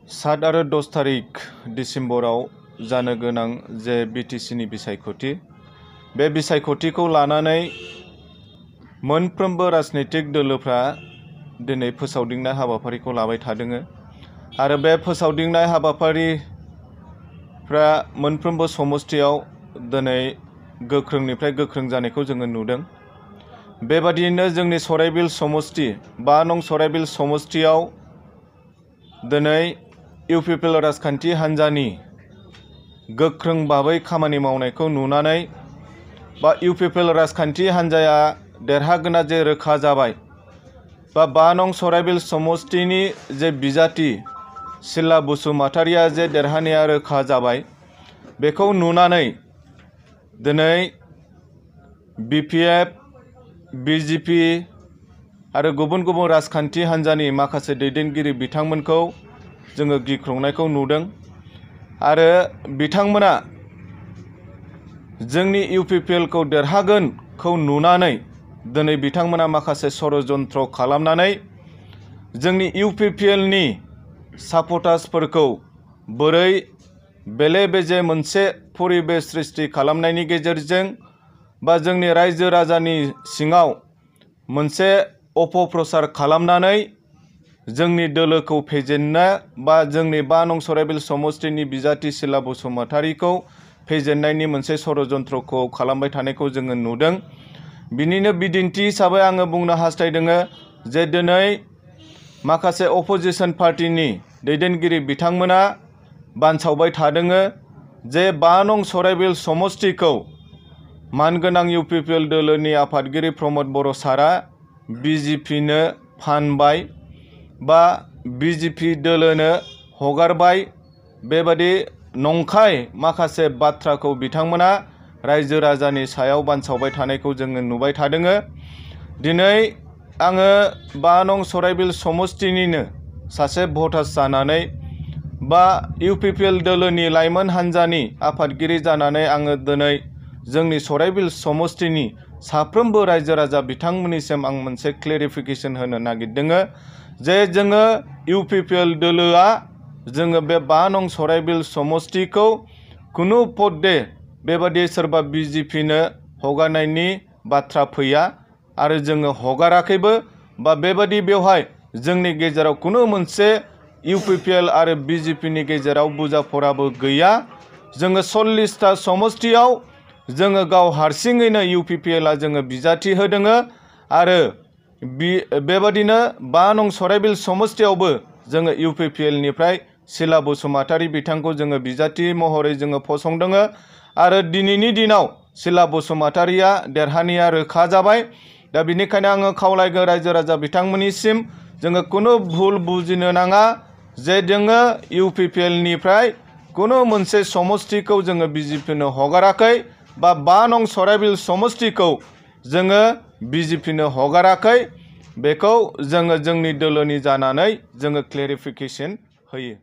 7 आरो 10 तारिख डिसेम्बराव जानो गोनां जे बिटिसिनि बिसायख'थि बे बिसायख'थिखौ लानानै मोनफ्रोमबो राजनीतिक दोलोफ्रा दिनै फोसावदिंनाय हाबाफारिखौ लाबाय थादों आरो बे फोसावदिंनाय हाबाफारिफ्रा मोनफ्रोमबो समस्थियाव दिनै गोख्रोंनिफ्राय गोख्रों जानायखौ जोङो नुदों। बेबादियैनो जोंनि सराइबिल समस्ति 5 नं सराइबिल समस्तियाव दिनै इउपिपिएल राजखान्थि हान्जानि गोख्रों भाबै खामानि मावनायखौ नुनानै बा इउपिपिएल राजखान्थि हान्जाया देरहागोना जे रोखा जाबाय बा 5 नं सराइबिल समस्तिनि जे बिजाथि सिला बसुमतारिया जे देरहानाया रोखा जाबाय बेखौ नुनानै दिनै बिपिएफ बिजेपि आरो गुबुन गुबुन राजखान्थि हान्जानि माखासे दैदेनगिरि बिथांमोनखौ जोङो गिख्रंनायखौ नुदों आरो बिथांमोना जोंनि इउपिपिएलखौ देरहागोनखौ नुनानै दिनै बिथांमोना माखासे षड़यन्त्र खालामनानै जोंनि इउपिपिएलनि सापर्टार्सफोरखौ बोरै बेले बेजे मोनसे परिबेस सृष्टि खालामनायनि गेजेरजों बा जोंनि रायजो राजानि सिङाव मोनसे अपप्रचार खालामनानै जोंनि दोलोखौ फेजेननो बा जोंनि 5 नं सराइबिल समस्तिनि बिजाथि सिला बसुमतारिखौ फेजेननायनि मोनसे षड़यन्त्रखौ खालामबाय थानायखौ जोङो नुदों। बिनिनो बिदिन्थि हिसाबै आङो बुंनो हास्थायदों जे दिनै माखासे अपोजिशन पार्टिनि दैदेनगिरि बिथांमोना बानसावबाय थादों जे 5 नं सराइबिल समस्तिखौ मानगोनां इउपिपिएल दोलोनि आफादगिरि प्रमद बर' सारा बिजेपिनो फानबाय बा बिजेपि दोलोनो हगारबाय। बेबादि नंखाय माखासे बाथ्राखौ बिथांमोना रायजो राजानि सायाव बानसावबाय थानायखौ जोङो नुबाय थादों। दिनै आङो 5 नं सराइबिल समस्तिनिनो सासे भटार्स जानानै बा इउपिपिएल दोलोनि लाइमोन हान्जानि आफादगिरि जानानै आङो दिनै जोंनि सराइबिल समस्तिनि साफ्रोमबो रायजो राजा बिथांमोननिसिम आं मोनसे क्लेरिफिकेशन होनो नागिरदों जे जोङो इउपिपिएल दोलोआ जोङो बे 5 नं सराइबिल समस्तिखौ कुनु पदे बेबादि सोरबा बिजेपिनो हगारनायनि बाथ्रा फैया आरो जोङो हगाराखैबो बा बेबादि बेवहाय जोंनि गेजेराव कुनु मोनसे इउपिपिएल आरो बिजेपिनि गेजेराव बुजाफराबो गैया। जोङो 40टा समस्तियाव जोङो गाव हारसिङैनो इउपिपिएलआ जोङो बिजाथि होदों आरो बेबादिनो 5 नं सराइबिल समस्तियावबो जोङो इउपिपिएलनिफ्राय सिला बसुमतारि बिथांखौ जोङो बिजाथि महरै जोङो फसंदों आरो दिनैनि दिनाव सिला बसुमतारिया देरहानाया रोखा जाबाय। दा बिनिखायनो आङो खावलायगोन रायजो राजा बिथांमोननिसिम जोङो कुनु भुल बुजिनो नाङा जे जोङो इउपिपिएलनिफ्राय कुनु मोनसे समस्तिखौ जोङो बिजेपिनो हगाराखै बा 5 नं सराइबिल समस्तिखौ जोङो बिजेपिनो हगाराखै बेखौ जोङो जोंनि दोलोनि जानानै जोङो क्लेरिफिकेशन होयो।